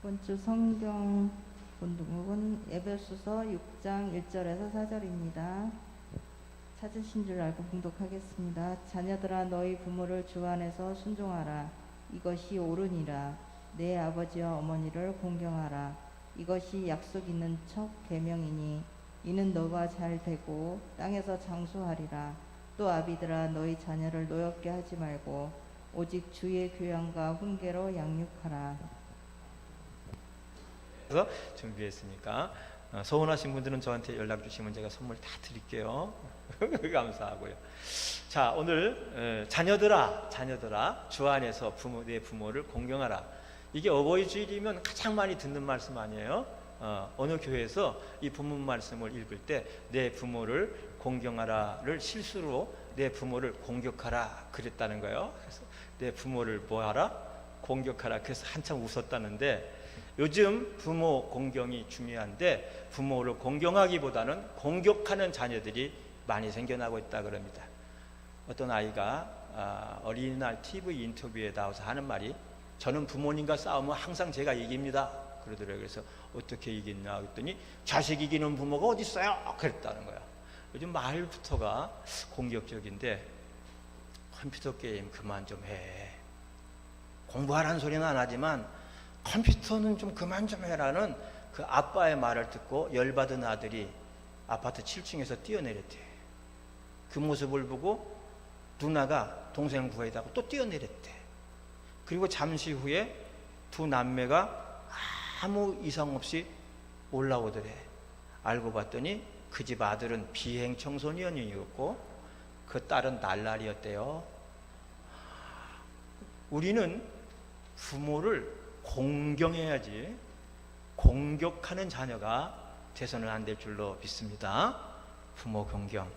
이번 주 성경 본문은 에베소서 6장 1절에서 4절입니다. 찾으신 줄 알고 봉독하겠습니다. 자녀들아 너희 부모를 주 안에서 순종하라. 이것이 옳으니라. 내 아버지와 어머니를 공경하라. 이것이 약속 있는 첫 계명이니 이는 너가 잘 되고 땅에서 장수하리라. 또 아비들아 너희 자녀를 노엽게 하지 말고 오직 주의 교양과 훈계로 양육하라. 그래서 준비했으니까 서운하신 분들은 저한테 연락 주시면 제가 선물 다 드릴게요. 감사하고요. 자, 오늘 자녀들아 주 안에서 내 부모를 공경하라. 이게 어버이 주일이면 가장 많이 듣는 말씀 아니에요? 어느 교회에서 이 본문 말씀을 읽을 때 내 부모를 공경하라를 실수로 내 부모를 공격하라 그랬다는 거예요. 그래서 내 부모를 뭐하라? 공격하라. 그래서 한참 웃었다는데, 요즘 부모 공경이 중요한데 부모를 공경하기보다는 공격하는 자녀들이 많이 생겨나고 있다 그럽니다. 어떤 아이가 어린이날 TV 인터뷰에 나와서 하는 말이, 저는 부모님과 싸우면 항상 제가 이깁니다 그러더라고요. 그래서 어떻게 이겼냐 했더니 자식 이기는 부모가 어디 있어요? 그랬다는 거야. 요즘 말부터가 공격적인데 컴퓨터 게임 그만 좀 해. 공부하라는 소리는 안 하지만 컴퓨터는 좀 그만 좀 해라는 그 아빠의 말을 듣고 열받은 아들이 아파트 7층에서 뛰어내렸대. 그 모습을 보고 누나가 동생 구해다가 또 뛰어내렸대. 그리고 잠시 후에 두 남매가 아무 이상 없이 올라오더래. 알고 봤더니 그 집 아들은 비행 청소년이었고 그 딸은 날라리였대요. 우리는 부모를 공경해야지 공격하는 자녀가 돼서는 안 될 줄로 믿습니다. 부모 공경.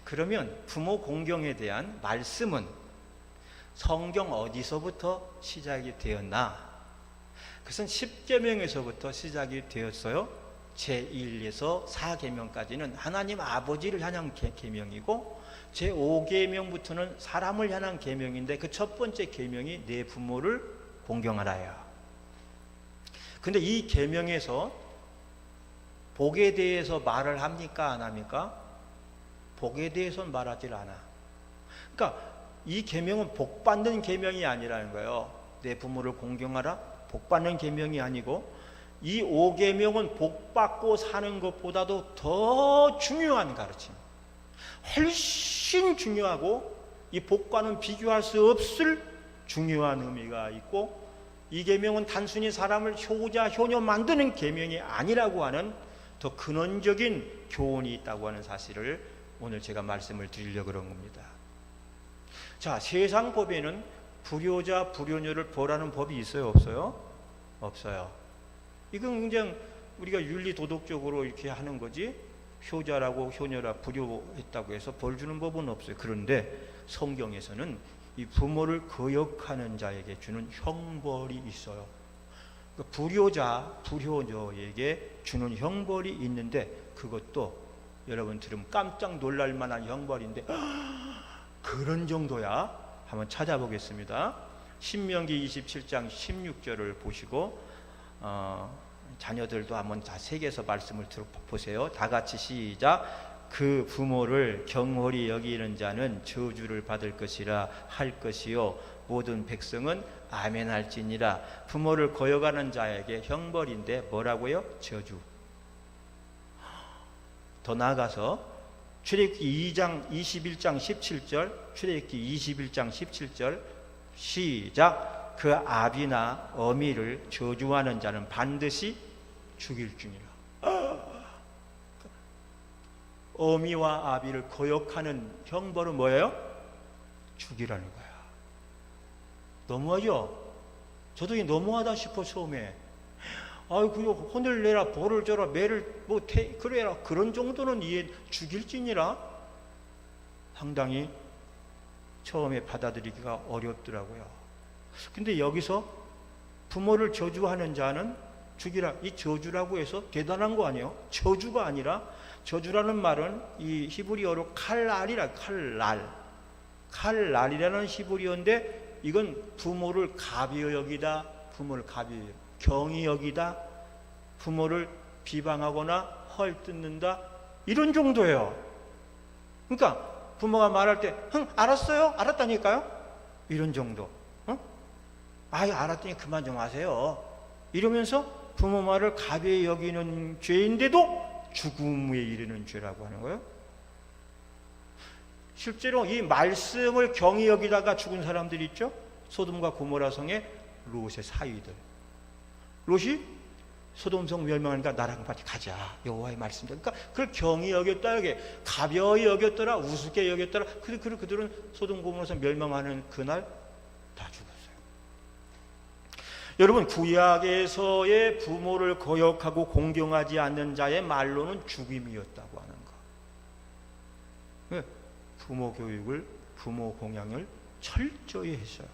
그러면 부모 공경에 대한 말씀은 성경 어디서부터 시작이 되었나? 그것은 10계명에서부터 시작이 되었어요. 제1에서 4계명까지는 하나님 아버지를 향한 계명이고, 제5계명부터는 사람을 향한 계명인데, 그 첫 번째 계명이 내 부모를 공경하라요. 근데 이 계명에서 복에 대해서 말을 합니까? 안 합니까? 복에 대해서는 말하지 않아. 그러니까 이 계명은 복 받는 계명이 아니라는 거예요. 내 부모를 공경하라? 복 받는 계명이 아니고, 이 5계명은 복 받고 사는 것보다도 더 중요한 가르침, 훨씬 중요하고 이 복과는 비교할 수 없을 중요한 의미가 있고, 이 계명은 단순히 사람을 효자 효녀 만드는 계명이 아니라고 하는 더 근원적인 교훈이 있다고 하는 사실을 오늘 제가 말씀을 드리려고 그런 겁니다. 자, 세상 법에는 불효자 불효녀를 벌하는 법이 있어요, 없어요? 없어요. 이건 그냥 우리가 윤리 도덕적으로 이렇게 하는 거지, 효자라고 효녀라 불효했다고 해서 벌 주는 법은 없어요. 그런데 성경에서는 이 부모를 거역하는 자에게 주는 형벌이 있어요. 불효자 불효녀에게 주는 형벌이 있는데, 그것도 여러분 들으면 깜짝 놀랄 만한 형벌인데, 그런 정도야? 한번 찾아보겠습니다. 신명기 27장 16절을 보시고 자녀들도 한번 다 세계에서 말씀을 들어보세요. 다 같이 시작. 그 부모를 경홀히 여기는 자는 저주를 받을 것이라 할 것이요 모든 백성은 아멘 할지니라. 부모를 거역하는 자에게 형벌인데 뭐라고요? 저주. 더 나아가서 출애굽기 21장 17절, 출애굽기 21장 17절 시작. 그 아비나 어미를 저주하는 자는 반드시 죽일지니라. 어미와 아비를 거역하는 형벌은 뭐예요? 죽이라는 거야. 너무하죠? 저도 이 너무하다 싶어 처음에. 아이고 혼을 내라 벌을 줘라 매를 그래라, 그런 정도는 이해. 죽일지니라 상당히 처음에 받아들이기가 어렵더라고요. 근데 여기서 부모를 저주하는 자는 죽이라, 이 저주라고 해서 대단한 거 아니에요? 저주가 아니라, 저주라는 말은 이 히브리어로 칼날이라는 히브리어인데, 이건 부모를 가벼이 여기다, 부모를 가벼이, 경히 여기다, 부모를 비방하거나 헐뜯는다, 이런 정도예요. 그러니까 부모가 말할 때 응 알았어요, 알았다니까요, 이런 정도. 아이 알았더니 그만 좀 하세요, 이러면서 부모 말을 가벼이 여기는 죄인데도 죽음에 이르는 죄라고 하는 거예요. 실제로 이 말씀을 경히 여기다가 죽은 사람들이 있죠. 소돔과 고모라 성의 롯의 사위들. 롯이 소돔성 멸망하니까 나랑 같이 가자, 여호와의 말씀대로. 그러니까 그걸 경히 여겼다, 이게 가벼이 여겼더라, 우습게 여겼더라. 그들은 소돔 고모라 성 멸망하는 그날 다 죽었어요. 여러분, 구약에서의 부모를 거역하고 공경하지 않는 자의 말로는 죽임이었다고 하는 거. 부모 교육을, 부모 공양을 철저히 했어요.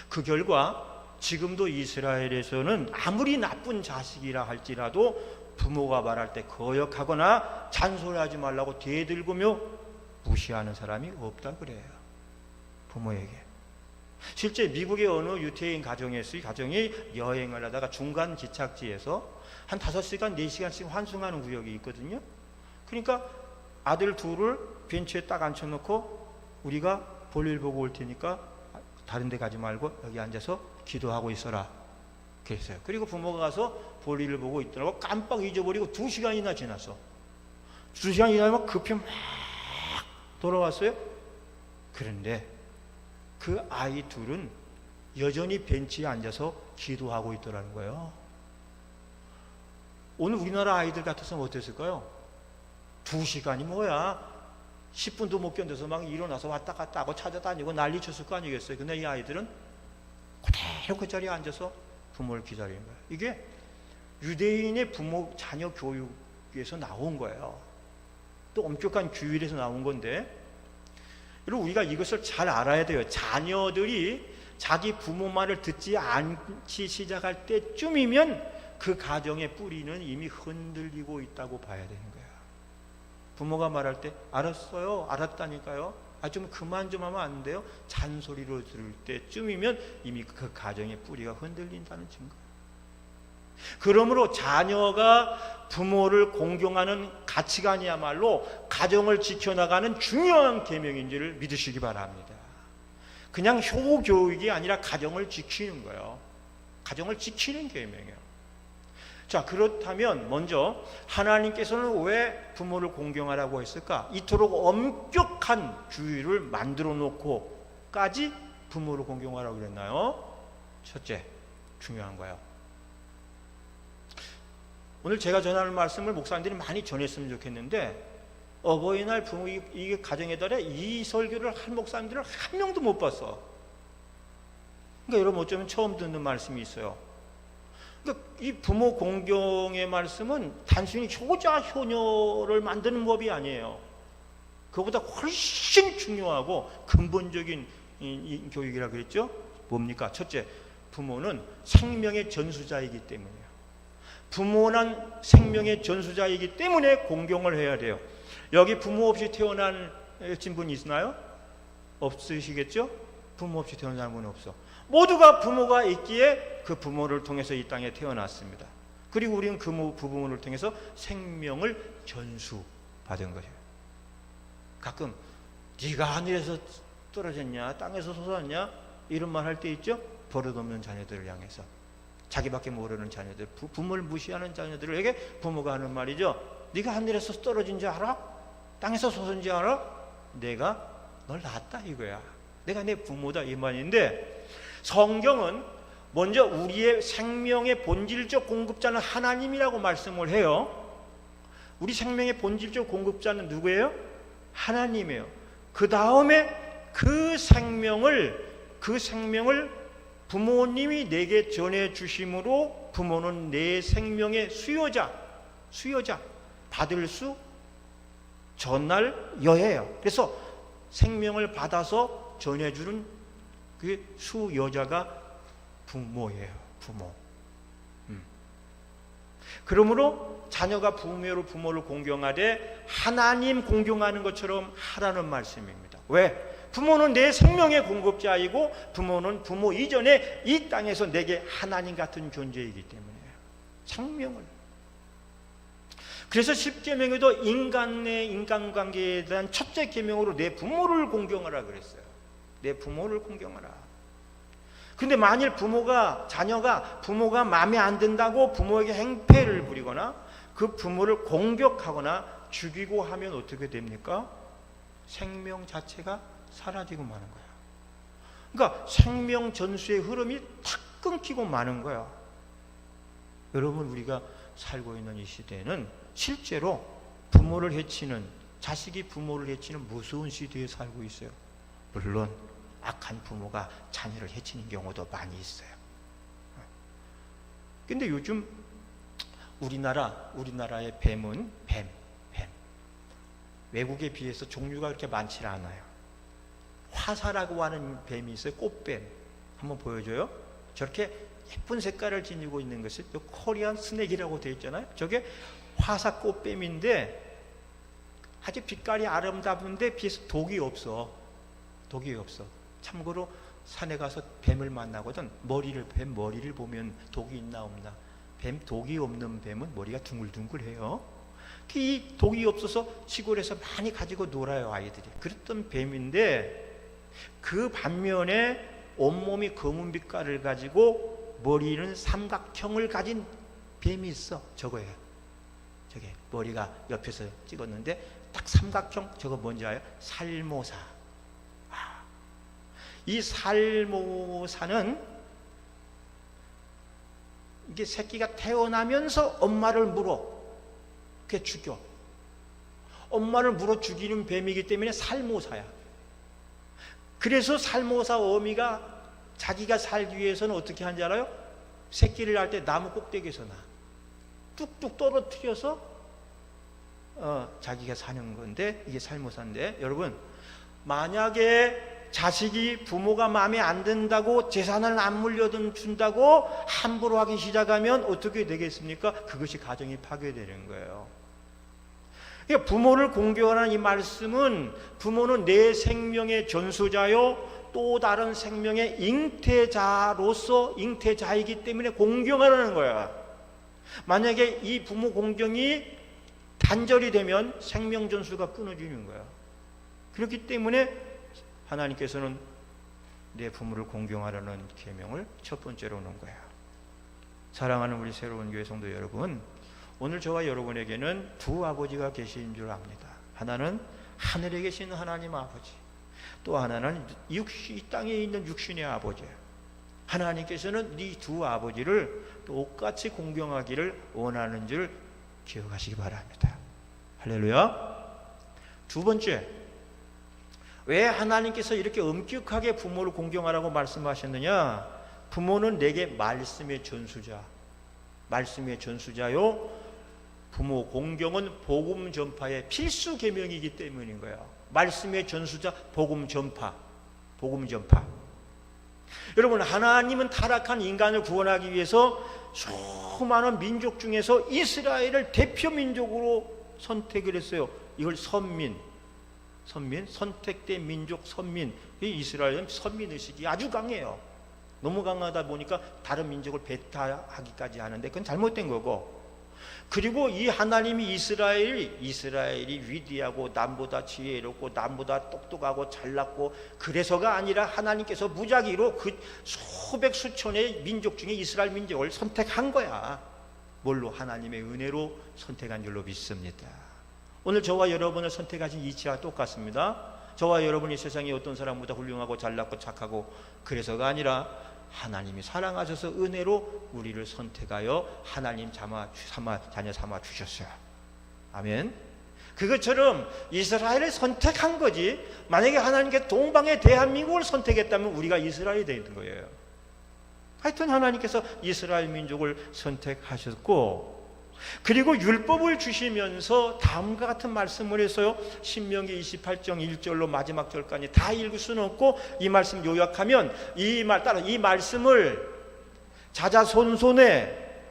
그 결과 지금도 이스라엘에서는 아무리 나쁜 자식이라 할지라도 부모가 말할 때 거역하거나 잔소리하지 말라고 대들고며 무시하는 사람이 없다 그래요. 부모에게. 실제 미국의 어느 유태인 가정에서, 이 가정이 여행을 하다가 중간 기착지에서 한 5시간, 4시간씩 환승하는 구역이 있거든요. 그러니까 아들 둘을 벤치에 딱 앉혀놓고 우리가 볼일 보고 올 테니까 다른 데 가지 말고 여기 앉아서 기도하고 있어라 그랬어요. 그리고 부모가 가서 볼일을 보고 있더라고. 깜빡 잊어버리고 2시간이나 지났어. 2시간이 지나면 급히 막 돌아왔어요. 그런데 그 아이 둘은 여전히 벤치에 앉아서 기도하고 있더라는 거예요. 오늘 우리나라 아이들 같았으면 어땠을까요? 2시간이 뭐야, 10분도 못 견뎌서 막 일어나서 왔다 갔다 하고 찾아다니고 난리 쳤을 거 아니겠어요. 근데 이 아이들은 그대로 그 자리에 앉아서 부모를 기다리는 거예요. 이게 유대인의 부모 자녀 교육에서 나온 거예요. 또 엄격한 규율에서 나온 건데, 그리고 우리가 이것을 잘 알아야 돼요. 자녀들이 자기 부모 말을 듣지 않기 시작할 때쯤이면 그 가정의 뿌리는 이미 흔들리고 있다고 봐야 되는 거예요. 부모가 말할 때 알았어요, 알았다니까요, 좀 그만 좀 하면 안 돼요, 잔소리로 들을 때쯤이면 이미 그 가정의 뿌리가 흔들린다는 증거예요. 그러므로 자녀가 부모를 공경하는 가치관이야말로 가정을 지켜나가는 중요한 계명인지를 믿으시기 바랍니다. 그냥 효교육이 아니라 가정을 지키는 거예요. 가정을 지키는 계명이에요. 자, 그렇다면 먼저 하나님께서는 왜 부모를 공경하라고 했을까? 이토록 엄격한 규율을 만들어 놓고까지 부모를 공경하라고 그랬나요? 첫째, 중요한 거예요. 오늘 제가 전하는 말씀을 목사님들이 많이 전했으면 좋겠는데, 어버이날 부모 이게 가정의 달에 이 설교를 한 목사님들은 한 명도 못 봤어. 그러니까 여러분 어쩌면 처음 듣는 말씀이 있어요. 그러니까 이 부모 공경의 말씀은 단순히 효자 효녀를 만드는 법이 아니에요. 그보다 훨씬 중요하고 근본적인 이 교육이라 그랬죠. 뭡니까? 첫째, 부모는 생명의 전수자이기 때문이에요. 부모는 생명의 전수자이기 때문에 공경을 해야 돼요. 여기 부모 없이 태어난 분 있나요? 없으시겠죠? 부모 없이 태어난 분은 없어. 모두가 부모가 있기에 그 부모를 통해서 이 땅에 태어났습니다. 그리고 우리는 그 부모를 통해서 생명을 전수받은 거예요. 가끔 네가 하늘에서 떨어졌냐, 땅에서 솟았냐, 이런 말 할 때 있죠? 버릇없는 자녀들을 향해서, 자기밖에 모르는 자녀들, 부모를 무시하는 자녀들에게 부모가 하는 말이죠. 네가 하늘에서 떨어진 줄 알아? 땅에서 솟은 줄 알아? 내가 널 낳았다 이거야. 내가 내 부모다 이 말인데, 성경은 먼저 우리의 생명의 본질적 공급자는 하나님이라고 말씀을 해요. 우리 생명의 본질적 공급자는 누구예요? 하나님이에요. 그 다음에 그 생명을 부모님이 내게 전해주심으로 부모는 내 생명의 수요자, 받을 수 전할 여예요. 그래서 생명을 받아서 전해주는 그 수여자가 부모예요. 부모. 그러므로 자녀가 부모를 공경하되 하나님 공경하는 것처럼 하라는 말씀입니다. 왜? 부모는 내 생명의 공급자이고 부모는 부모 이전에 이 땅에서 내게 하나님 같은 존재이기 때문에. 생명을. 그래서 10계명에도 인간의 인간관계에 대한 첫째 계명으로 내 부모를 공경하라 그랬어요. 내 부모를 공경하라. 근데 만일 자녀가 부모가 마음에 안 든다고 부모에게 행패를 부리거나 그 부모를 공격하거나 죽이고 하면 어떻게 됩니까? 생명 자체가 사라지고 마는 거야. 그러니까 생명 전수의 흐름이 탁 끊기고 마는 거야. 여러분, 우리가 살고 있는 이 시대는 실제로 부모를 해치는, 자식이 부모를 해치는 무서운 시대에 살고 있어요. 물론 악한 부모가 자녀를 해치는 경우도 많이 있어요. 근데 요즘 우리나라의 뱀은 뱀. 외국에 비해서 종류가 그렇게 많지 않아요. 화사라고 하는 뱀이 있어요. 꽃뱀. 한번 보여줘요. 저렇게 예쁜 색깔을 지니고 있는 것이 코리안 스낵이라고 되어 있잖아요. 저게 화사 꽃뱀인데 아주 빛깔이 아름다운데 비해서 독이 없어. 참고로 산에 가서 뱀을 만나거든. 뱀 머리를 보면 독이 있나 없나. 독이 없는 뱀은 머리가 둥글둥글해요. 이 독이 없어서 시골에서 많이 가지고 놀아요, 아이들이. 그랬던 뱀인데 그 반면에 온몸이 검은 빛깔을 가지고 머리는 삼각형을 가진 뱀이 있어. 저거예요. 저게 머리가 옆에서 찍었는데 딱 삼각형. 저거 뭔지 알아요? 살모사. 이 살모사는 이게 새끼가 태어나면서 엄마를 물어 그게 죽여. 엄마를 물어 죽이는 뱀이기 때문에 살모사야. 그래서 살모사 어미가 자기가 살기 위해서는 어떻게 하는지 알아요? 새끼를 낳을 때 나무 꼭대기에서 낳아. 뚝뚝 떨어뜨려서 자기가 사는 건데 이게 살모사인데, 여러분, 만약에 자식이 부모가 마음에 안 든다고 재산을 안 물려준다고 함부로 하기 시작하면 어떻게 되겠습니까? 그것이 가정이 파괴되는 거예요. 그러니까 부모를 공경하는 이 말씀은 부모는 내 생명의 전수자요 또 다른 생명의 잉태자이기 때문에 공경하라는 거야. 만약에 이 부모 공경이 단절이 되면 생명 전수가 끊어지는 거야. 그렇기 때문에 하나님께서는 내 부모를 공경하라는 계명을 첫 번째로 놓은 거야. 사랑하는 우리 새로운 교회 성도 여러분, 오늘 저와 여러분에게는 두 아버지가 계신 줄 압니다. 하나는 하늘에 계신 하나님 아버지, 또 하나는 이 땅에 있는 육신의 아버지예요. 하나님께서는 이 두 아버지를 똑같이 공경하기를 원하는 줄 기억하시기 바랍니다. 할렐루야. 두 번째, 왜 하나님께서 이렇게 엄격하게 부모를 공경하라고 말씀하셨느냐? 부모는 내게 말씀의 전수자요. 부모 공경은 복음 전파의 필수 계명이기 때문인 거예요. 말씀의 전수자, 복음 전파. 여러분, 하나님은 타락한 인간을 구원하기 위해서 수많은 민족 중에서 이스라엘을 대표 민족으로 선택을 했어요. 이걸 선민, 선택된 민족 선민. 이 이스라엘은 선민의식이 아주 강해요. 너무 강하다 보니까 다른 민족을 배타하기까지 하는데 그건 잘못된 거고, 그리고 이 하나님이 이스라엘이 위대하고 남보다 지혜롭고 남보다 똑똑하고 잘났고 그래서가 아니라 하나님께서 무작위로 그 수백 수천의 민족 중에 이스라엘 민족을 선택한 거야. 뭘로? 하나님의 은혜로 선택한 줄로 믿습니다. 오늘 저와 여러분을 선택하신 이치와 똑같습니다. 저와 여러분이 세상에 어떤 사람보다 훌륭하고 잘났고 착하고 그래서가 아니라 하나님이 사랑하셔서 은혜로 우리를 선택하여 하나님 자녀 삼아 주셨어요. 아멘. 그것처럼 이스라엘을 선택한 거지, 만약에 하나님께 동방의 대한민국을 선택했다면 우리가 이스라엘이 되는 거예요. 하여튼 하나님께서 이스라엘 민족을 선택하셨고, 그리고 율법을 주시면서 다음과 같은 말씀을 해서요, 신명기 28장 1절로 마지막 절까지 다 읽을 수는 없고 이 말씀 요약하면 이 말씀을 자자손손에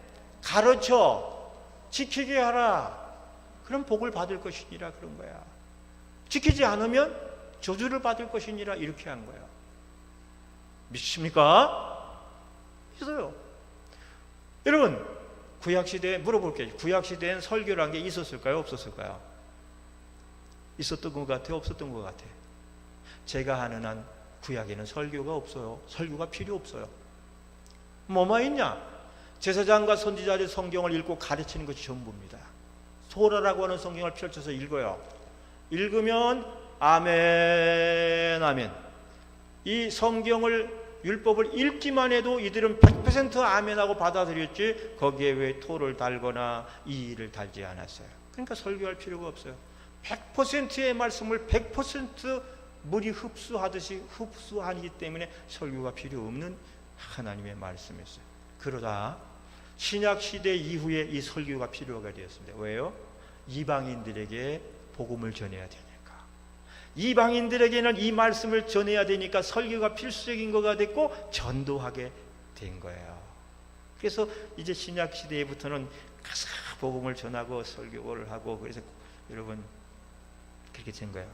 가르쳐 지키게 하라. 그럼 복을 받을 것이니라 그런 거야. 지키지 않으면 저주를 받을 것이니라 이렇게 한 거야. 믿습니까? 있어요. 여러분, 구약시대에 물어볼게요. 구약시대엔 설교란 게 있었을까요? 없었을까요? 있었던 것 같아요? 없었던 것 같아요? 제가 아는 한 구약에는 설교가 없어요. 설교가 필요 없어요. 뭐만 있냐? 제사장과 선지자들이 성경을 읽고 가르치는 것이 전부입니다. 소라라고 하는 성경을 펼쳐서 읽어요. 읽으면 아멘 아멘. 이 성경을 율법을 읽기만 해도 이들은 100% 아멘하고 받아들였지 거기에 왜 토를 달거나 이의를 달지 않았어요. 그러니까 설교할 필요가 없어요. 100%의 말씀을 100% 물이 흡수하듯이 흡수하기 때문에 설교가 필요 없는 하나님의 말씀이었어요. 그러다 신약 시대 이후에 이 설교가 필요가 되었습니다. 왜요? 이방인들에게 복음을 전해야 되니까. 이방인들에게는 이 말씀을 전해야 되니까 설교가 필수적인 거가 됐고 전도하게 된 거예요. 그래서 이제 신약 시대부터는 가서 복음을 전하고 설교를 하고, 그래서 여러분 그렇게 된 거예요.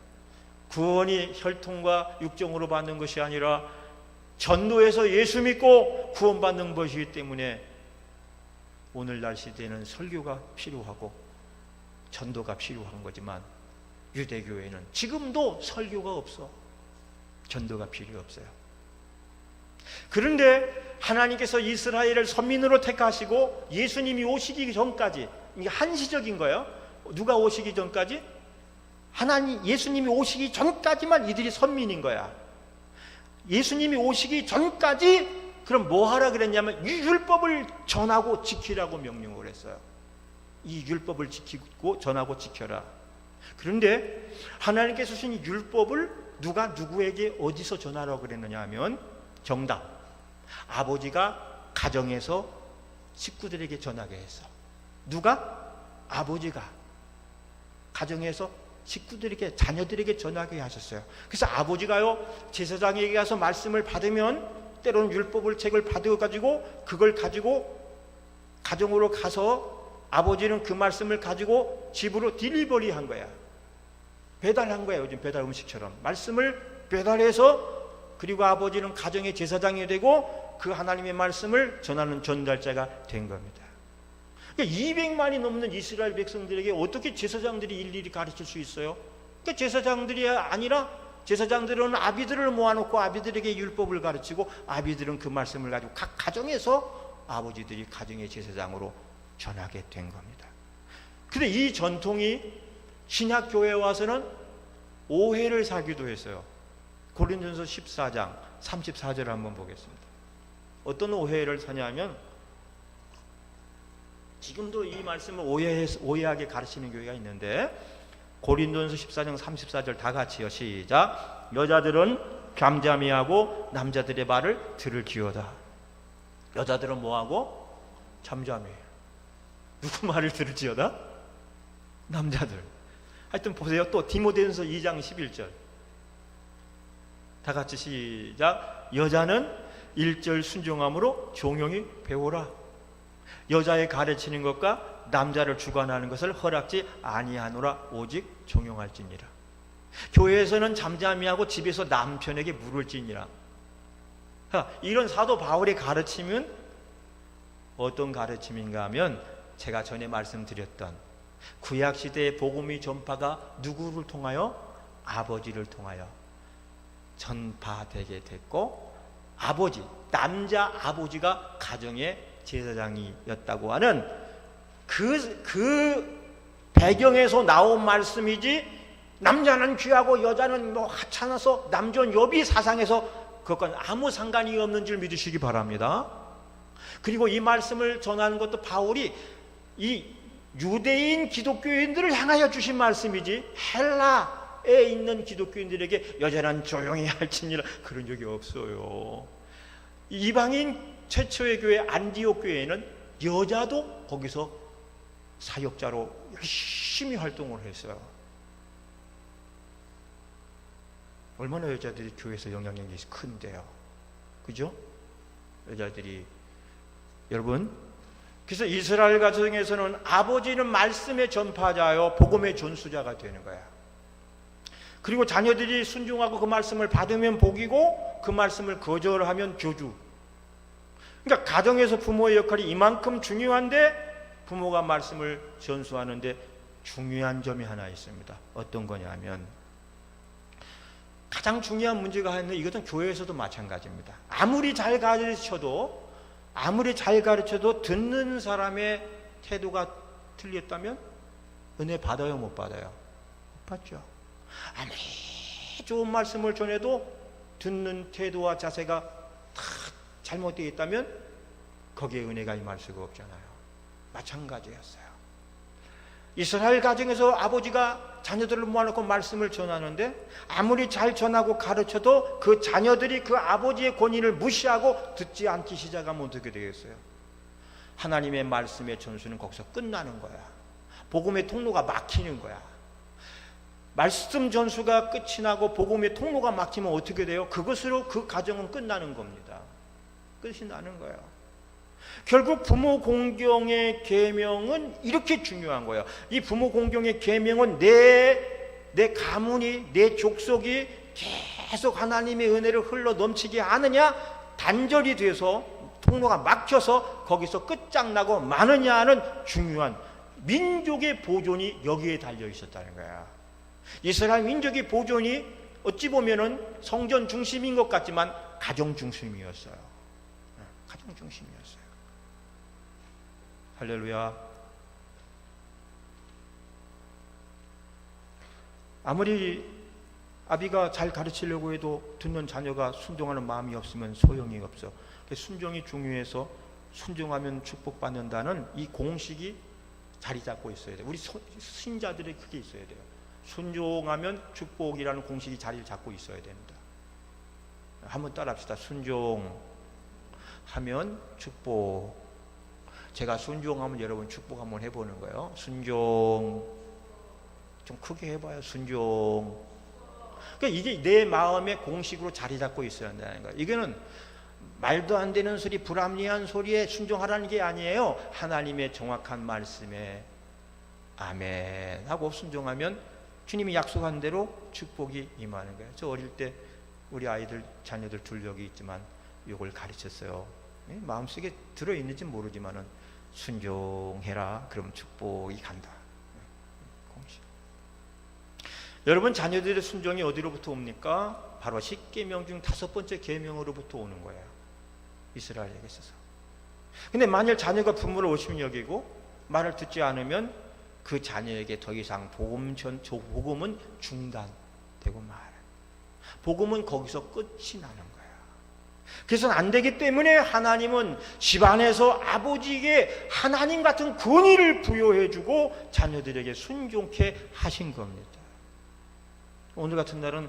구원이 혈통과 육정으로 받는 것이 아니라 전도해서 예수 믿고 구원받는 것이기 때문에 오늘날 시대에는 설교가 필요하고 전도가 필요한 거지만 유대교회는 지금도 설교가 없어. 전도가 필요 없어요. 그런데 하나님께서 이스라엘을 선민으로 택하시고 예수님이 오시기 전까지, 이게 한시적인 거예요. 누가 오시기 전까지? 예수님이 오시기 전까지만 이들이 선민인 거야. 예수님이 오시기 전까지 그럼 뭐 하라 그랬냐면 이 율법을 전하고 지키라고 명령을 했어요. 이 율법을 지키고 전하고 지켜라. 그런데 하나님께서 주신 이 율법을 누가 누구에게 어디서 전하라고 그랬느냐 하면, 정답, 아버지가 가정에서 식구들에게 전하게 했어. 누가? 아버지가 가정에서 식구들에게, 자녀들에게 전하게 하셨어요. 그래서 아버지가요, 제사장에게 가서 말씀을 받으면, 때로는 율법을 책을 받아가지고 그걸 가지고 가정으로 가서 아버지는 그 말씀을 가지고 집으로 딜리버리 한 거야. 배달한 거야. 요즘 배달 음식처럼 말씀을 배달해서, 그리고 아버지는 가정의 제사장이 되고 그 하나님의 말씀을 전하는 전달자가 된 겁니다. 그러니까 200만이 넘는 이스라엘 백성들에게 어떻게 제사장들이 일일이 가르칠 수 있어요? 그러니까 제사장들이 아니라, 제사장들은 아비들을 모아놓고 아비들에게 율법을 가르치고 아비들은 그 말씀을 가지고 각 가정에서 아버지들이 가정의 제사장으로 전하게 된 겁니다. 근데 이 전통이 신약교회에 와서는 오해를 사기도 했어요. 고린도전서 14장 34절을 한번 보겠습니다. 어떤 오해를 사냐면, 지금도 이 말씀을 오해하게 가르치는 교회가 있는데, 고린도전서 14장 34절 다 같이요. 시작. 여자들은 잠잠히하고 남자들의 말을 들을지어다. 여자들은 뭐하고? 잠잠히. 누구 말을 들을지어다? 남자들. 하여튼 보세요. 또 디모데전서 2장 11절 다 같이 시작. 여자는 1절 순종함으로 종용히 배우라. 여자의 가르치는 것과 남자를 주관하는 것을 허락지 아니하노라. 오직 종용할지니라. 교회에서는 잠잠히 하고 집에서 남편에게 물을지니라. 이런 사도 바울의 가르침은 어떤 가르침인가 하면, 제가 전에 말씀드렸던 구약시대의 복음의 전파가 누구를 통하여? 아버지를 통하여 전파되게 됐고, 아버지, 남자 아버지가 가정의 제사장이었다고 하는 그 배경에서 나온 말씀이지, 남자는 귀하고 여자는 뭐 하찮아서 남존 여비 사상에서 그것과는 아무 상관이 없는 줄 믿으시기 바랍니다. 그리고 이 말씀을 전하는 것도 바울이 이 유대인 기독교인들을 향하여 주신 말씀이지, 헬라에 있는 기독교인들에게 여자는 조용히 할지니라 그런 적이 없어요. 이방인 최초의 교회 안디옥 교회에는 여자도 거기서 사역자로 열심히 활동을 했어요. 얼마나 여자들이 교회에서 영향력이 큰데요. 그죠? 여자들이. 여러분, 그래서 이스라엘 가정에서는 아버지는 말씀의 전파자요, 복음의 전수자가 되는 거야. 그리고 자녀들이 순종하고 그 말씀을 받으면 복이고, 그 말씀을 거절하면 저주. 그러니까 가정에서 부모의 역할이 이만큼 중요한데, 부모가 말씀을 전수하는데 중요한 점이 하나 있습니다. 어떤 거냐면 가장 중요한 문제가 있는데 이것은 교회에서도 마찬가지입니다. 아무리 잘 가르쳐도 듣는 사람의 태도가 틀렸다면 은혜 받아요, 못 받아요? 못 받죠. 아무리 좋은 말씀을 전해도 듣는 태도와 자세가 다 잘못되어 있다면 거기에 은혜가 임할 수가 없잖아요. 마찬가지였어요. 이스라엘 가정에서 아버지가 자녀들을 모아놓고 말씀을 전하는데 아무리 잘 전하고 가르쳐도 그 자녀들이 그 아버지의 권위를 무시하고 듣지 않기 시작하면 어떻게 되겠어요? 하나님의 말씀의 전수는 거기서 끝나는 거야. 복음의 통로가 막히는 거야. 말씀 전수가 끝이 나고 복음의 통로가 막히면 어떻게 돼요? 그것으로 그 가정은 끝나는 겁니다. 끝이 나는 거예요. 결국 부모 공경의 계명은 이렇게 중요한 거예요. 이 부모 공경의 계명은 내 가문이, 내 족속이 계속 하나님의 은혜를 흘러 넘치게 하느냐, 단절이 돼서 통로가 막혀서 거기서 끝장나고 마느냐는 중요한 민족의 보존이 여기에 달려 있었다는 거야. 이스라엘 민족의 보존이 어찌 보면은 성전 중심인 것 같지만 가정 중심이었어요. 가정 중심이었어요. 할렐루야. 아무리 아비가 잘 가르치려고 해도 듣는 자녀가 순종하는 마음이 없으면 소용이 없어. 순종이 중요해서 순종하면 축복받는다는 이 공식이 자리 잡고 있어야 돼요. 우리 신자들이 그게 있어야 돼요. 순종하면 축복이라는 공식이 자리를 잡고 있어야 됩니다. 한번 따라합시다. 순종하면 축복. 제가 순종하면 여러분 축복 한번 해보는 거예요. 순종. 좀 크게 해봐요. 순종. 그러니까 이게 내 마음의 공식으로 자리 잡고 있어야 한다는 거예요. 이거는 말도 안 되는 소리, 불합리한 소리에 순종하라는 게 아니에요. 하나님의 정확한 말씀에 아멘 하고 순종하면 주님이 약속한 대로 축복이 임하는 거예요. 저 어릴 때 우리 아이들, 자녀들 둘 여기 있지만 이걸 가르쳤어요. 마음속에 들어있는지 모르지만은 순종해라. 그럼 축복이 간다. 공식. 여러분, 자녀들의 순종이 어디로부터 옵니까? 바로 10계명 중 5번째 계명으로부터 오는 거예요. 이스라엘에게 있어서. 근데 만일 자녀가 부모를 오심히 여기고 말을 듣지 않으면 그 자녀에게 더 이상 복음은 중단되고 말아요. 복음은 거기서 끝이 나는 거예요. 그래서 안 되기 때문에 하나님은 집안에서 아버지에게 하나님 같은 권위를 부여해주고 자녀들에게 순종케 하신 겁니다. 오늘 같은 날은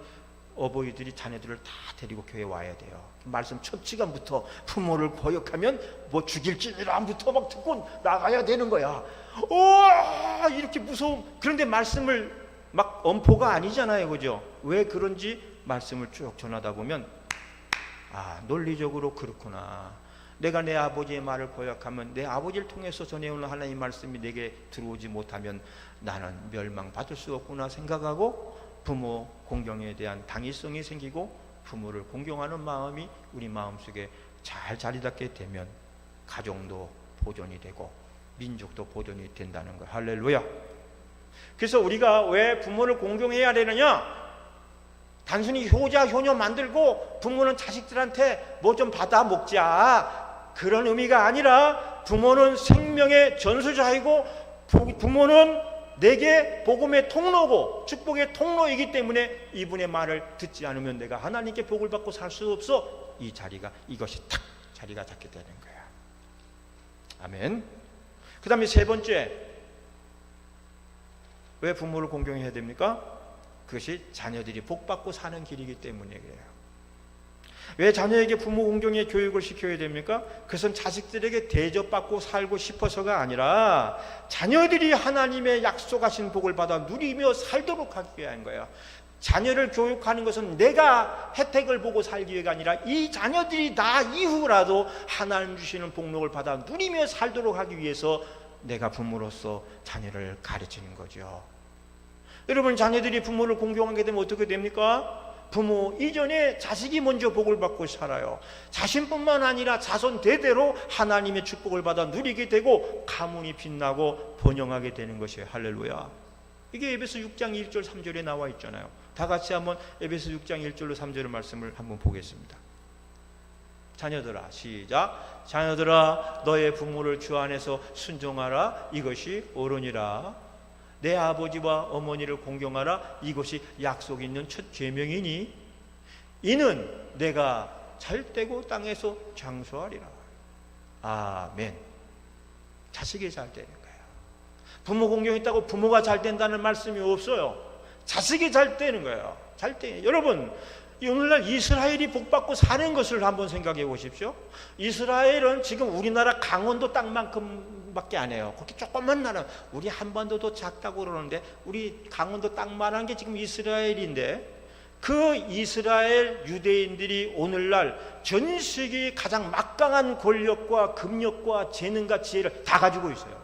어버이들이 자녀들을 다 데리고 교회 와야 돼요. 말씀 첫 시간부터 부모를 거역하면 뭐 죽일 찌라부터 막 듣고 나가야 되는 거야. 이렇게 무서움. 그런데 말씀을 막 엄포가 아니잖아요, 그죠? 왜 그런지 말씀을 쭉 전하다 보면 논리적으로 그렇구나. 내가 내 아버지의 말을 거역하면 내 아버지를 통해서 전해오는 하나님의 말씀이 내게 들어오지 못하면 나는 멸망받을 수 없구나 생각하고 부모 공경에 대한 당위성이 생기고 부모를 공경하는 마음이 우리 마음속에 잘 자리 잡게 되면 가정도 보존이 되고 민족도 보존이 된다는 거. 할렐루야. 그래서 우리가 왜 부모를 공경해야 되느냐? 단순히 효자 효녀 만들고 부모는 자식들한테 뭐 좀 받아 먹자, 그런 의미가 아니라 부모는 생명의 전수자이고 부모는 내게 복음의 통로고 축복의 통로이기 때문에 이분의 말을 듣지 않으면 내가 하나님께 복을 받고 살 수 없어. 이 자리가, 이것이 탁 자리가 잡게 되는 거야. 아멘. 그 다음에 세 번째, 왜 부모를 공경해야 됩니까? 그것이 자녀들이 복받고 사는 길이기 때문에 그래요. 왜 자녀에게 부모 공경의 교육을 시켜야 됩니까? 그것은 자식들에게 대접받고 살고 싶어서가 아니라 자녀들이 하나님의 약속하신 복을 받아 누리며 살도록 하기 위한 거예요. 자녀를 교육하는 것은 내가 혜택을 보고 살기 위해가 아니라 이 자녀들이 나 이후라도 하나님 주시는 복록을 받아 누리며 살도록 하기 위해서 내가 부모로서 자녀를 가르치는 거죠. 여러분, 자녀들이 부모를 공경하게 되면 어떻게 됩니까? 부모 이전에 자식이 먼저 복을 받고 살아요. 자신뿐만 아니라 자손 대대로 하나님의 축복을 받아 누리게 되고 가문이 빛나고 번영하게 되는 것이에요. 할렐루야. 이게 에베소 6장 1절 3절에 나와 있잖아요. 다 같이 한번 에베소 6장 1절로 3절의 말씀을 한번 보겠습니다. 자녀들아, 시작. 자녀들아, 너의 부모를 주 안에서 순종하라. 이것이 옳으니라. 내 아버지와 어머니를 공경하라. 이것이 약속 있는 첫 계명이니 이는 내가 잘되고 땅에서 장수하리라. 아멘. 자식이 잘 되는 거예요. 부모 공경했다고 부모가 잘 된다는 말씀이 없어요. 자식이 잘 되는 거예요. 잘 돼. 여러분, 오늘날 이스라엘이 복받고 사는 것을 한번 생각해 보십시오. 이스라엘은 지금 우리나라 강원도 땅만큼밖에 안 해요. 그렇게 조그만 나라, 우리 한반도도 작다고 그러는데 우리 강원도 땅만한 게 지금 이스라엘인데, 그 이스라엘 유대인들이 오늘날 전 세계의 가장 막강한 권력과 금력과 재능과 지혜를 다 가지고 있어요.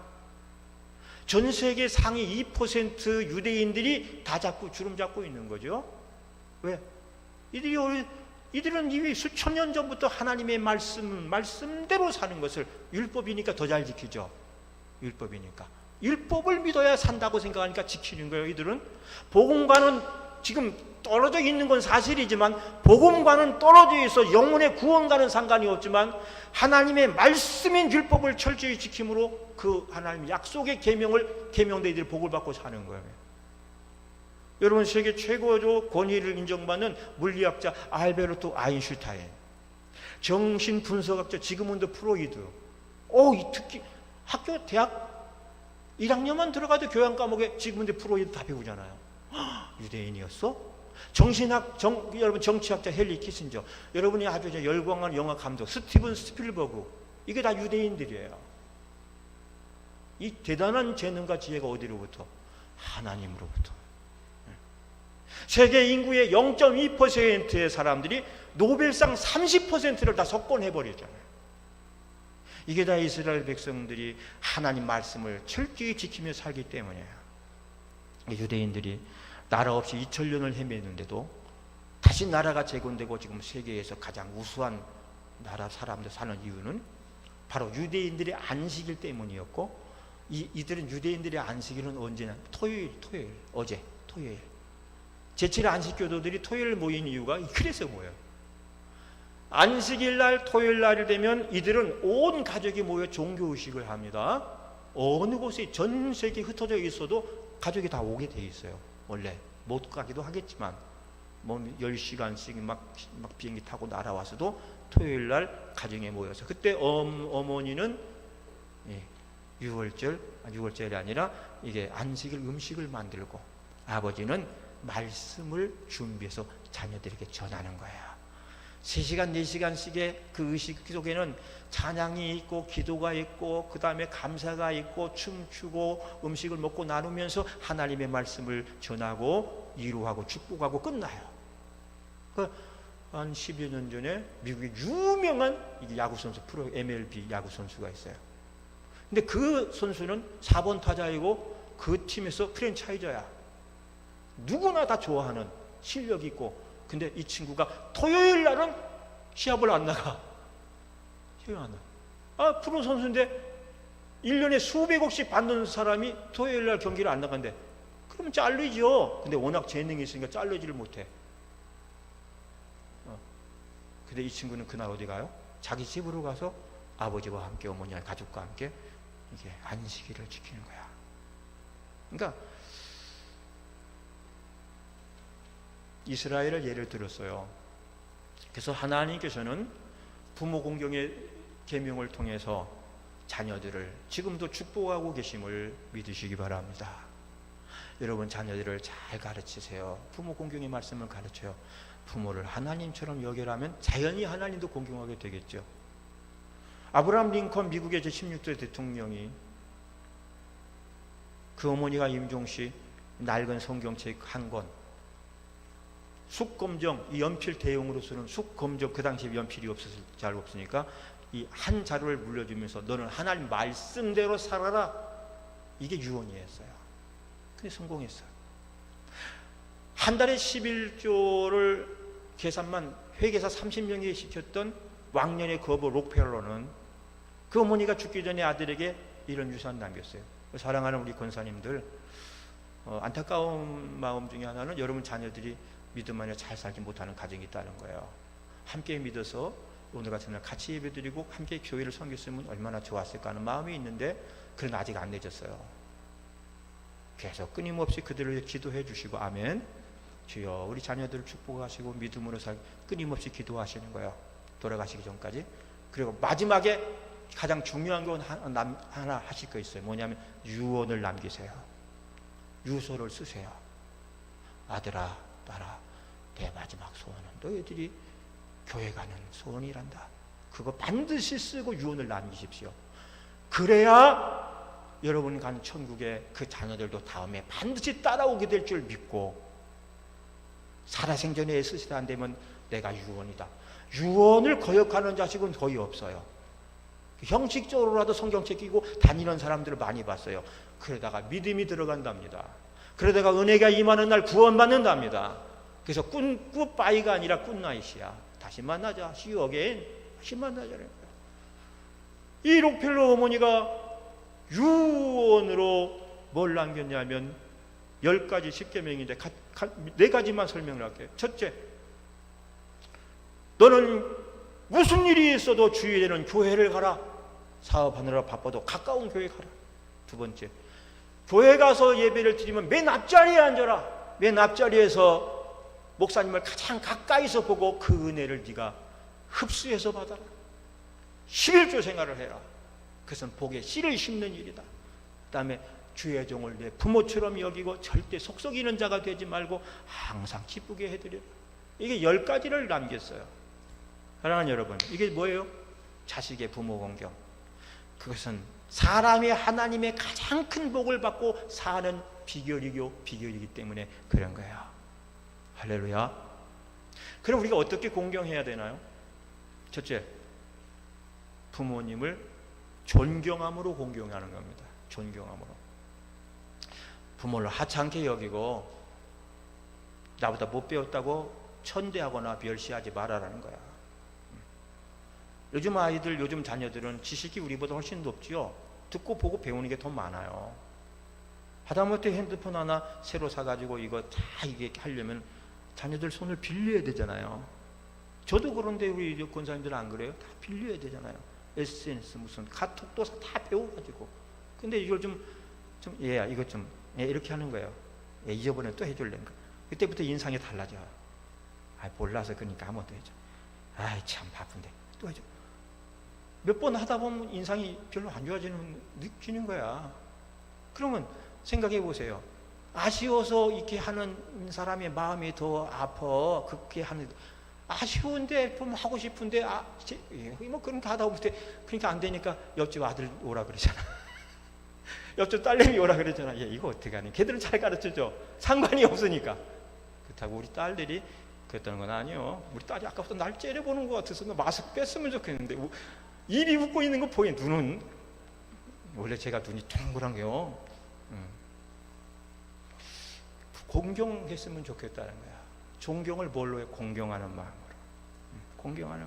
전 세계 상위 2% 유대인들이 다 주름 잡고 있는 거죠. 왜? 이들은 이미 수천 년 전부터 하나님의 말씀대로 사는 것을, 율법이니까 더 잘 지키죠. 율법이니까. 율법을 믿어야 산다고 생각하니까 지키는 거예요. 이들은 복음과는 지금 떨어져 있는 건 사실이지만, 복음과는 떨어져 있어 영혼의 구원과는 상관이 없지만 하나님의 말씀인 율법을 철저히 지킴으로 그 하나님의 약속의 계명대 이들이 복을 받고 사는 거예요. 여러분, 세계 최고로 권위를 인정받는 물리학자 알베르트 아인슈타인, 정신분석학자 지그문드 프로이드, 특히 학교 대학 1학년만 들어가도 교양 과목에 지그문드 프로이드 다 배우잖아요. 유대인이었어? 여러분, 정치학자 헨리 키신저, 여러분이 아주 열광하는 영화 감독 스티븐 스필버그, 이게 다 유대인들이에요. 이 대단한 재능과 지혜가 어디로부터? 하나님으로부터. 세계 인구의 0.2%의 사람들이 노벨상 30%를 다 석권해버렸잖아요. 이게 다 이스라엘 백성들이 하나님 말씀을 철저히 지키며 살기 때문이에요. 유대인들이 나라 없이 2000년을 헤매는데도 다시 나라가 재건되고 지금 세계에서 가장 우수한 나라 사람들 사는 이유는 바로 유대인들의 안식일 때문이었고, 이들은 유대인들의 안식일은 언제냐? 토요일, 어제 토요일. 제7의 안식교도들이 토요일 모인 이유가 그래서 모여요. 안식일 날, 토요일 날이 되면 이들은 온 가족이 모여 종교의식을 합니다. 어느 곳에 전 세계에 흩어져 있어도 가족이 다 오게 돼 있어요. 원래 못 가기도 하겠지만 10시간씩 막 비행기 타고 날아와서도 토요일 날 가정에 모여서, 그때 어머니는 유월절이 아니라 이게 안식일 음식을 만들고, 아버지는 말씀을 준비해서 자녀들에게 전하는 거예요. 3시간 4시간씩의 그 의식 속에는 찬양이 있고 기도가 있고 그 다음에 감사가 있고 춤추고 음식을 먹고 나누면서 하나님의 말씀을 전하고 위로하고 축복하고 끝나요. 한 10여 년 전에 미국의 유명한 야구선수, 프로 MLB 야구선수가 있어요. 근데 그 선수는 4번 타자이고 그 팀에서 프랜차이저야. 누구나 다 좋아하는 실력이 있고, 근데 이 친구가 토요일 날은 시합을 안 나가. 프로 선수인데 1년에 수백억씩 받는 사람이 토요일 날 경기를 안 나간대. 그러면 잘리죠. 근데 워낙 재능이 있으니까 잘리지를 못해. 근데 이 친구는 그날 어디 가요? 자기 집으로 가서 아버지와 함께, 어머니와 가족과 함께 이게 안식일을 지키는 거야. 그러니까 이스라엘을 예를 들었어요. 그래서 하나님께서는 부모 공경의 계명을 통해서 자녀들을 지금도 축복하고 계심을 믿으시기 바랍니다. 여러분, 자녀들을 잘 가르치세요. 부모 공경의 말씀을 가르쳐요. 부모를 하나님처럼 여겨라면 자연히 하나님도 공경하게 되겠죠. 아브라함 링컨, 미국의 제16대 대통령이, 그 어머니가 임종시 낡은 성경책 한 권, 숙검정, 이 연필 대용으로서는 숙검정, 그 당시에 연필이 잘 없으니까 이 한 자루를 물려주면서 너는 하나님 말씀대로 살아라, 이게 유언이었어요. 근데 성공했어요. 한 달에 11조를 계산만 회계사 30명이 시켰던 왕년의 거부 록펠러는 그 어머니가 죽기 전에 아들에게 이런 유산 남겼어요. 사랑하는 우리 권사님들, 안타까운 마음 중에 하나는 여러분 자녀들이 믿음 안에 잘 살지 못하는 가정이 있다는 거예요. 함께 믿어서 오늘 같은 날 같이 예배드리고 함께 교회를 섬겼으면 얼마나 좋았을까 하는 마음이 있는데 그런 아직 안 내졌어요. 계속 끊임없이 그들을 위해 기도해 주시고 아멘. 주여 우리 자녀들을 축복하시고 믿음으로 살 끊임없이 기도하시는 거예요. 돌아가시기 전까지. 그리고 마지막에 가장 중요한 건 하나 하실 거 있어요. 뭐냐면 유언을 남기세요. 유서를 쓰세요. 아들아, 딸아, 내 마지막 소원은 너희들이 교회 가는 소원이란다. 그거 반드시 쓰고 유언을 남기십시오. 그래야 여러분 가는 천국에 그 자녀들도 다음에 반드시 따라오게 될 줄 믿고, 살아생전에 애쓰시다 안 되면 내가 유언이다. 유언을 거역하는 자식은 거의 없어요. 형식적으로라도 성경책 끼고 다니는 사람들을 많이 봤어요. 그러다가 믿음이 들어간답니다. 그러다가 은혜가 임하는 날 구원받는답니다. 그래서 굿바이가 아니라 굿나잇이야. 다시 만나자. See you again. 다시 만나자는 거야. 이 록펠러 어머니가 유언으로 뭘 남겼냐면 10가지 10계명인데 4가지만 설명을 할게요. 첫째, 너는 무슨 일이 있어도 주일에는 교회를 가라. 사업하느라 바빠도 가까운 교회 가라. 두 번째, 교회 가서 예배를 드리면 맨 앞자리에 앉아라. 맨 앞자리에서 목사님을 가장 가까이서 보고 그 은혜를 네가 흡수해서 받아라. 11조 생활을 해라. 그것은 복에 씨를 심는 일이다. 그 다음에 주의 종을 내 부모처럼 여기고 절대 속썩이는 자가 되지 말고 항상 기쁘게 해드려라. 이게 10가지를 남겼어요. 사랑하는 여러분, 이게 뭐예요? 자식의 부모 공경. 그것은 사람이 하나님의 가장 큰 복을 받고 사는 비결이기 때문에 그런 거예요. 할렐루야. 그럼 우리가 어떻게 공경해야 되나요? 첫째, 부모님을 존경함으로 공경하는 겁니다. 존경함으로. 부모를 하찮게 여기고 나보다 못 배웠다고 천대하거나 멸시하지 말아라는 거야. 요즘 아이들, 요즘 자녀들은 지식이 우리보다 훨씬 높지요. 듣고 보고 배우는 게 더 많아요. 하다못해 핸드폰 하나 새로 사가지고 이거 다 이게 하려면 자녀들 손을 빌려야 되잖아요. 저도 그런데 우리 권사님들은 안 그래요? 다 빌려야 되잖아요. SNS 무슨 카톡도 다 배워가지고. 근데 이걸 이거 이렇게 하는 거예요. 잊어버리면 또 해줄래니까. 그때부터 인상이 달라져. 몰라서 그러니까 아무것도 해줘. 참 바쁜데 또 해줘. 몇 번 하다 보면 인상이 별로 안 좋아지는 느끼는 거야. 그러면 생각해 보세요. 아쉬워서 이렇게 하는 사람의 마음이 더 아파. 그렇게 하는, 아쉬운데 좀 하고 싶은데 뭐 그런 거 하다 보면 그러니까 안 되니까 옆집 아들 오라 그러잖아. 옆집 딸내미 오라 그러잖아. 이거 어떻게 하니? 걔들은 잘 가르쳐줘. 상관이 없으니까. 그렇다고 우리 딸들이 그랬다는 건 아니에요. 우리 딸이 아까부터 날 째려보는 것 같아서 나 마스크 뺐으면 좋겠는데 입이 웃고 있는 거 보여. 눈은 원래 제가 눈이 동그란 게요. 공경했으면 좋겠다는 거야. 존경을 뭘로 해? 공경하는 마음으로. 공경하는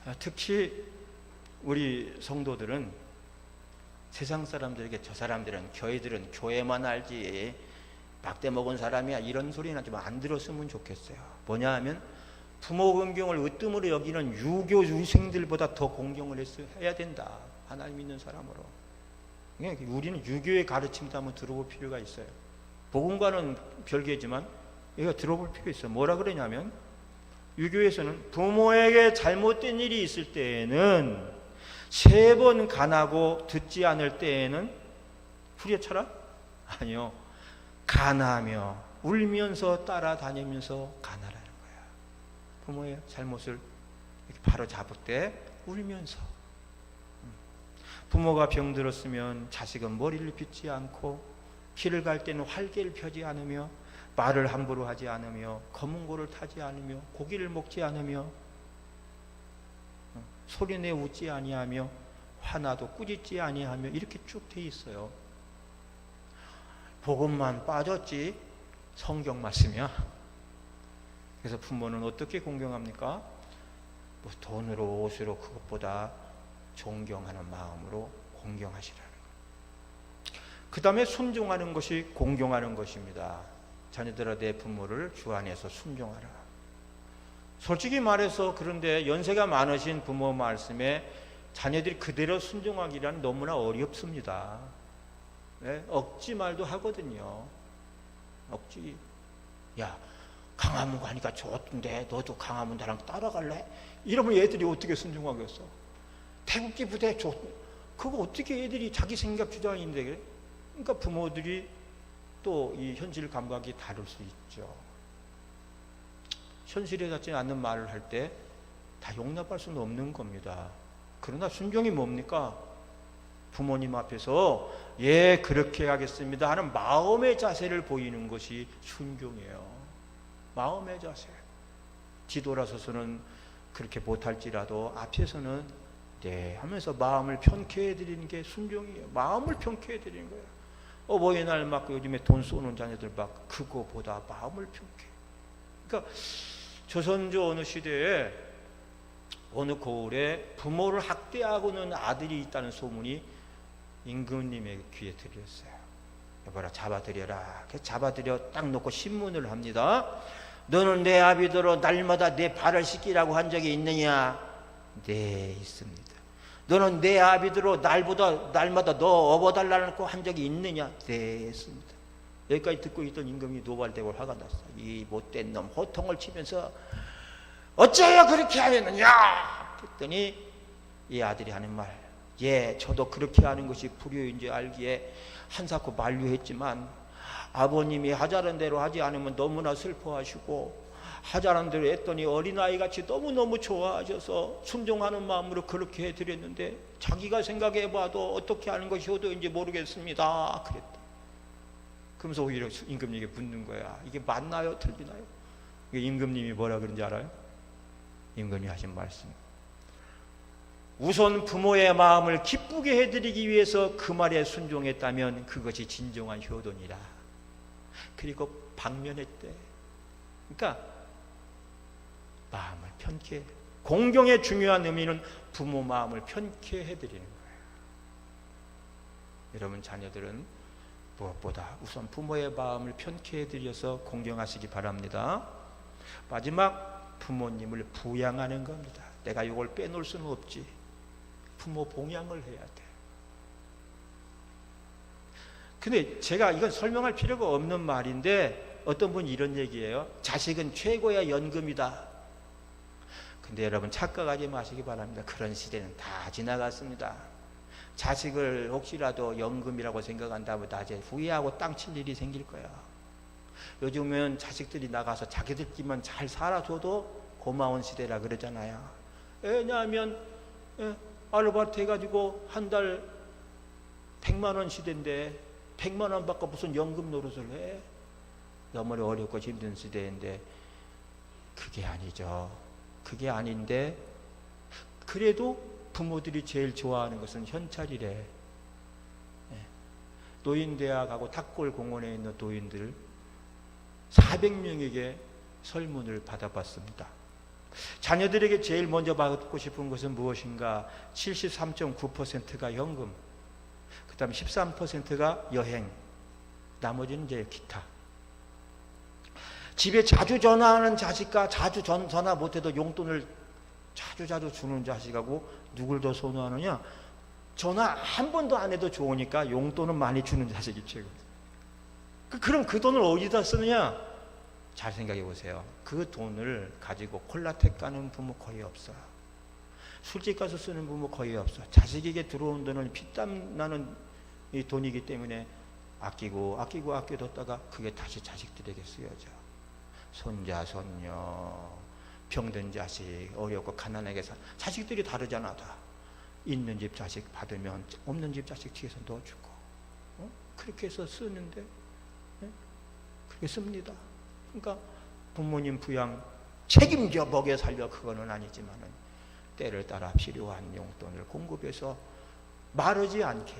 거예요. 특히 우리 성도들은 세상 사람들에게 저 사람들은 교회들은 교회만 알지 막대 먹은 사람이야 이런 소리는 좀 안 들었으면 좋겠어요. 뭐냐 하면 부모 공경을 으뜸으로 여기는 유교 유생들보다 더 공경을 해야 된다. 하나님 믿는 사람으로. 우리는 유교의 가르침도 한번 들어볼 필요가 있어요. 복음과는 별개지만 이거 들어볼 필요 있어요. 뭐라 그러냐면 유교에서는 부모에게 잘못된 일이 있을 때에는 3번 간하고 듣지 않을 때에는 후려쳐라? 아니요. 간하며 울면서 따라다니면서 간하라는 거야. 부모의 잘못을 이렇게 바로 잡을 때 울면서. 부모가 병들었으면 자식은 머리를 빗지 않고 길을 갈 때는 활개를 펴지 않으며 말을 함부로 하지 않으며 검은고를 타지 않으며 고기를 먹지 않으며 소리내 웃지 아니하며 화나도 꾸짖지 아니하며 이렇게 쭉 돼 있어요. 복음만 빠졌지 성경 말씀이야. 그래서 부모는 어떻게 공경합니까? 뭐 돈으로 옷으로 그것보다 존경하는 마음으로 공경하시라는 것. 그 다음에 순종하는 것이 공경하는 것입니다. 자녀들아 내 부모를 주 안에서 순종하라. 솔직히 말해서 그런데 연세가 많으신 부모 말씀에 자녀들이 그대로 순종하기란 너무나 어렵습니다. 네? 억지 말도 하거든요. 억지. 야, 강화문 가니까 좋던데 너도 강화문 나랑 따라갈래? 이러면 애들이 어떻게 순종하겠어? 태극기 부대 그거 어떻게 애들이 자기 생각 주장인데 그래? 그러니까 부모들이 또 이 현실 감각이 다를 수 있죠. 현실에 닿지 않는 말을 할 때 다 용납할 수는 없는 겁니다. 그러나 순종이 뭡니까? 부모님 앞에서 예 그렇게 하겠습니다 하는 마음의 자세를 보이는 것이 순종이에요. 마음의 자세. 뒤돌아서서는 그렇게 못할지라도 앞에서는 네 하면서 마음을 편케해 드리는 게 순종이에요. 마음을 편케해 드리는 거예요. 어버이날 막 요즘에 돈 쏘는 자녀들 막 그거보다 마음을 편케. 그러니까 조선조 어느 시대에 어느 고을에 부모를 학대하고는 아들이 있다는 소문이 임금님의 귀에 들렸어요. 여봐라 잡아들여라. 잡아들여 딱 놓고 신문을 합니다. 너는 내 아비더러 날마다 내 발을 씻기라고 한 적이 있느냐? 네 있습니다. 너는 내 아비더러 날마다 너 업어달라고 한 적이 있느냐? 네 있습니다. 여기까지 듣고 있던 임금이 노발대고 화가 났어. 이 못된 놈 호통을 치면서 어째야 그렇게 하였느냐? 그랬더니 이 아들이 하는 말, 예, 저도 그렇게 하는 것이 불효인지 알기에 한사코 만류했지만 아버님이 하자는 대로 하지 않으면 너무나 슬퍼하시고 하자는 대로 했더니 어린아이같이 너무너무 좋아하셔서 순종하는 마음으로 그렇게 해드렸는데 자기가 생각해봐도 어떻게 하는 것이 효도인지 모르겠습니다. 그랬다. 그러면서 오히려 임금님에게 묻는 거야. 이게 맞나요? 틀리나요? 임금님이 뭐라 그런지 알아요? 임금이 하신 말씀. 우선 부모의 마음을 기쁘게 해드리기 위해서 그 말에 순종했다면 그것이 진정한 효도니라. 그리고 방면했대. 그러니까 마음을 편케. 공경의 중요한 의미는 부모 마음을 편케 해드리는 거예요. 여러분 자녀들은 무엇보다 우선 부모의 마음을 편케 해드려서 공경하시기 바랍니다. 마지막 부모님을 부양하는 겁니다. 내가 이걸 빼놓을 수는 없지. 부모 봉양을 해야 돼. 근데 제가 이건 설명할 필요가 없는 말인데 어떤 분이 이런 얘기예요. 자식은 최고의 연금이다. 근데 여러분 착각하지 마시기 바랍니다. 그런 시대는 다 지나갔습니다. 자식을 혹시라도 연금이라고 생각한다면 나중에 후회하고 땅 칠 일이 생길 거야. 요즘은 자식들이 나가서 자기들끼리만 잘 살아줘도 고마운 시대라 그러잖아요. 왜냐하면 아르바이트 해가지고 한 달 100만 원 시대인데 100만 원 받고 무슨 연금 노릇을 해? 너무나 어렵고 힘든 시대인데 그게 아니죠. 그게 아닌데 그래도 부모들이 제일 좋아하는 것은 현찰이래. 노인대학하고 탁골공원에 있는 노인들 400명에게 설문을 받아봤습니다. 자녀들에게 제일 먼저 받고 싶은 것은 무엇인가? 73.9%가 현금, 그 다음에 13%가 여행, 나머지는 이제 기타. 집에 자주 전화하는 자식과 자주 전화 못해도 용돈을 자주 주는 자식하고 누굴 더 선호하느냐? 전화 한 번도 안 해도 좋으니까 용돈은 많이 주는 자식이 최고. 그럼 그 돈을 어디다 쓰느냐? 잘 생각해 보세요. 그 돈을 가지고 콜라텍 가는 부모 거의 없어. 술집 가서 쓰는 부모 거의 없어. 자식에게 들어온 돈은 피땀 나는 이 돈이기 때문에 아껴뒀다가 그게 다시 자식들에게 쓰여져. 손자, 손녀, 병든 자식, 어렵고 가난하게 산 자식들이 다르잖아. 다 있는 집 자식 받으면 없는 집 자식 뒤에서 넣어주고 그렇게 해서 쓰는데 그렇게 씁니다. 그러니까 부모님 부양 책임져 먹여 살려 그거는 아니지만은 때를 따라 필요한 용돈을 공급해서 마르지 않게.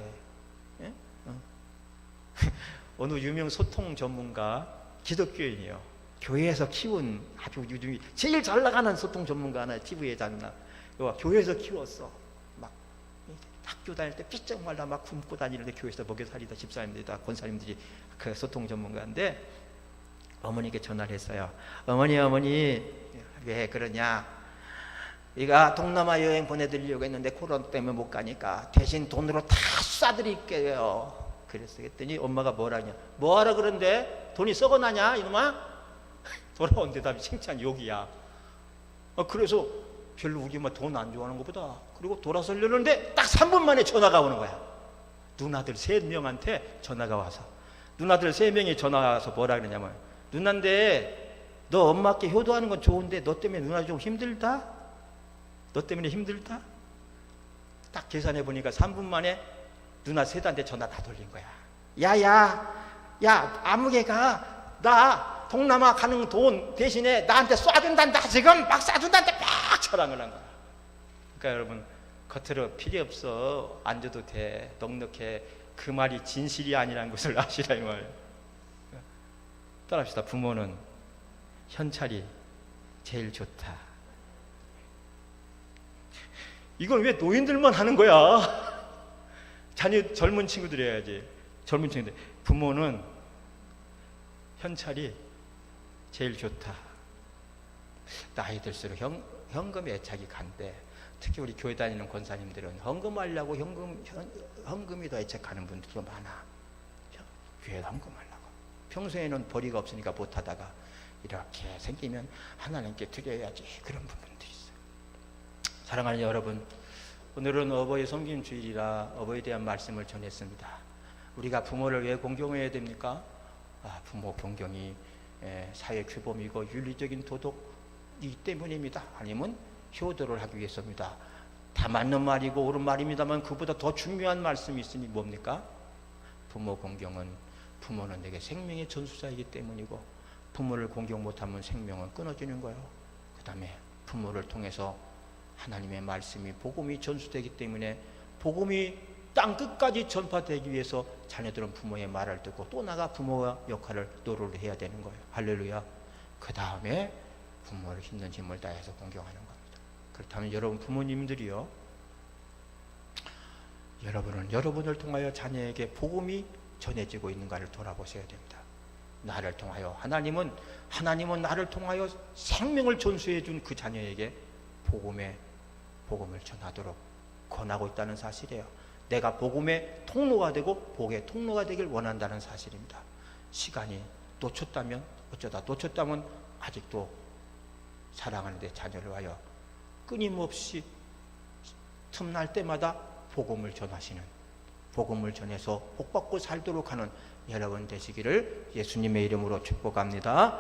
어느 유명 소통 전문가 기독교인이요. 교회에서 키운 아주 요즘 제일 잘 나가는 소통 전문가 하나 지부회장이나 교회에서 키웠어. 막 학교 다닐 때 삐쩍 말라 막 굶고 다니는데 교회에서 먹여 살리다 집사님들이 다 권사님들이 그 소통 전문가인데 어머니께 전화를 했어요. 어머니 왜 그러냐? 네가 동남아 여행 보내드리려고 했는데 코로나 때문에 못 가니까 대신 돈으로 다 쏴드릴게요. 그랬더니 엄마가 뭐하라 그런데 돈이 썩어나냐 이놈아? 돌아온 대답이 칭찬 욕이야. 그래서 별로 우리 엄마 돈 안 좋아하는 것보다. 그리고 돌아서려는데 딱 3분 만에 전화가 오는 거야. 누나들 3명한테 전화가 와서 누나들 3명이 전화가 와서 뭐라 그러냐면 누나인데 너 엄마께 효도하는 건 좋은데 너 때문에 누나 좀 힘들다? 너 때문에 힘들다? 딱 계산해 보니까 3분 만에 누나 셋한테 전화 다 돌린 거야. 야 아무개가 나 동남아 가는 돈 대신에 나한테 쏴준단다. 지금 막 쏴준단다. 막 자랑을 한 거야. 그러니까 여러분 겉으로 필요 없어. 안 줘도 돼. 넉넉해. 그 말이 진실이 아니라는 것을 아시라 이 말. 따라합시다. 부모는 현찰이 제일 좋다. 이걸 왜 노인들만 하는 거야? 젊은 친구들이 해야지. 젊은 친구들. 부모는 현찰이 제일 좋다. 나이 들수록 현금에 애착이 간대. 특히 우리 교회 다니는 권사님들은 헌금하려고 헌금이 더 애착하는 분들도 많아. 교회 헌금하려고. 평소에는 벌이가 없으니까 못하다가 이렇게 생기면 하나님께 드려야지. 그런 부분들이 있어요. 사랑하는 여러분, 오늘은 어버이 섬김 주일이라 어버이에 대한 말씀을 전했습니다. 우리가 부모를 왜 공경해야 됩니까? 부모 공경이 사회 규범이고 윤리적인 도덕이기 때문입니다. 아니면 효도를 하기 위해서입니다. 다 맞는 말이고 옳은 말입니다만 그보다 더 중요한 말씀이 있으니 뭡니까? 부모 공경은 부모는 내게 생명의 전수자이기 때문이고 부모를 공경 못하면 생명은 끊어지는 거예요. 그 다음에 부모를 통해서 하나님의 말씀이 복음이 전수되기 때문에 복음이 땅 끝까지 전파되기 위해서 자녀들은 부모의 말을 듣고 또 나가 부모의 역할을 노력을 해야 되는 거예요. 할렐루야. 그 다음에 부모를 힘든 힘을 다해서 공경하는 겁니다. 그렇다면 여러분 부모님들이요, 여러분은 여러분을 통하여 자녀에게 복음이 전해지고 있는가를 돌아보셔야 됩니다. 나를 통하여 하나님은 나를 통하여 생명을 전수해 준 그 자녀에게 복음을 전하도록 권하고 있다는 사실이에요. 내가 복음의 통로가 되고 복의 통로가 되길 원한다는 사실입니다. 시간이 어쩌다 놓쳤다면 아직도 사랑하는데 자녀를 하여 끊임없이 틈날 때마다 복음을 전하시는, 복음을 전해서 복받고 살도록 하는 여러분 되시기를 예수님의 이름으로 축복합니다.